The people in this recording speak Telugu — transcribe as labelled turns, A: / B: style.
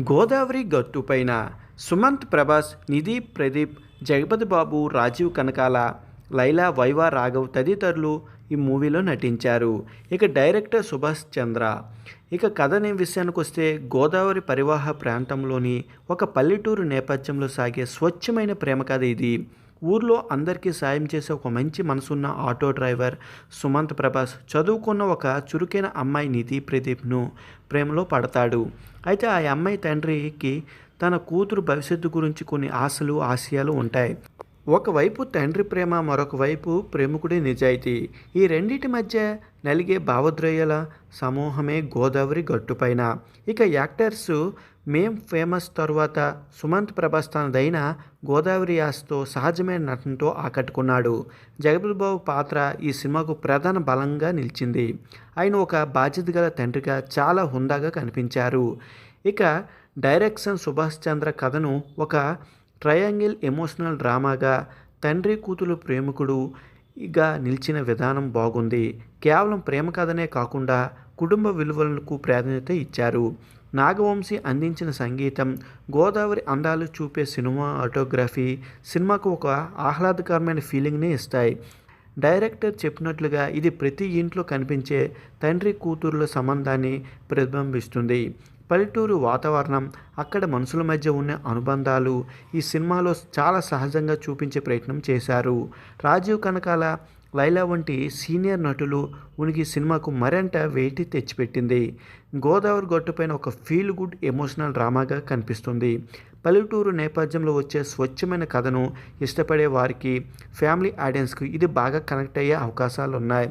A: గోదావరి గట్టుపైన సుమంత్ ప్రభాస్, నిధి ప్రదీప్, జగపతి బాబు, రాజీవ్ కనకాల, లైలా, వైవా రాఘవ్ తదితరులు ఈ మూవీలో నటించారు. ఇక డైరెక్టర్ సుభాష్ చంద్ర. ఇక కథ విషయానికి వస్తే గోదావరి పరివాహ ప్రాంతంలోని ఒక పల్లెటూరు నేపథ్యంలో సాగే స్వచ్ఛమైన ప్రేమ కథ ఇది. ఊర్లో అందరికీ సాయం చేసే ఒక మంచి మనసున్న ఆటో డ్రైవర్ సుమంత్ ప్రభాస్ చదువుకున్న ఒక చురుకైన అమ్మాయి నిధి ప్రదీప్ను ప్రేమలో పడతాడు. అయితే ఆ అమ్మాయి తండ్రికి తన కూతురు భవిష్యత్తు గురించి కొన్ని ఆశలు ఆశయాలు ఉంటాయి. ఒకవైపు తండ్రి ప్రేమ, మరొక వైపు ప్రేమికుడి నిజాయితీ. ఈ రెండింటి మధ్య నలిగే భావోద్రేయాల సమూహమే గోదావరి గట్టుపైన. ఇక యాక్టర్స్ మేం ఫేమస్ తరువాత సుమంత్ ప్రభాస్ తనదైన గోదావరి యాసతో సహజమైన నటనతో ఆకట్టుకున్నాడు. జగపతి బాబు పాత్ర ఈ సినిమాకు ప్రధాన బలంగా నిలిచింది. ఆయన ఒక బాధ్యత గల తండ్రిగా చాలా హుందాగా కనిపించారు. ఇక డైరెక్షన్ సుభాష్ చంద్ర కథను ఒక ట్రయాంగిల్ ఎమోషనల్ డ్రామాగా, తండ్రి కూతురు ప్రేమికుడుగా నిలిచిన విధానం బాగుంది. కేవలం ప్రేమ కథనే కాకుండా కుటుంబ విలువలకు ప్రాధాన్యత ఇచ్చారు. నాగవంశీ అందించిన సంగీతం, గోదావరి అందాలు చూపే సినిమాటోగ్రఫీ సినిమాకు ఒక ఆహ్లాదకరమైన ఫీలింగ్ని ఇస్తాయి. డైరెక్టర్ చెప్పినట్లుగా ఇది ప్రతి ఇంట్లో కనిపించే తండ్రి కూతురుల సంబంధాన్ని ప్రతిబింబిస్తుంది. పల్లెటూరు వాతావరణం, అక్కడ మనుషుల మధ్య ఉన్న అనుబంధాలు ఈ సినిమాలో చాలా సహజంగా చూపించే ప్రయత్నం చేశారు. రాజీవ్ కనకాల, లైలా వంటి సీనియర్ నటులు ఉనికి సినిమాకు మరింత వెయిట్ తెచ్చిపెట్టింది. గోదావరి గట్టుపైన ఒక ఫీల్ గుడ్ ఎమోషనల్ డ్రామాగా కనిపిస్తుంది. పల్లెటూరు నేపథ్యంలో వచ్చే స్వచ్ఛమైన కథను ఇష్టపడే వారికి, ఫ్యామిలీ ఆడియన్స్కి ఇది బాగా కనెక్ట్ అయ్యే అవకాశాలు ఉన్నాయి.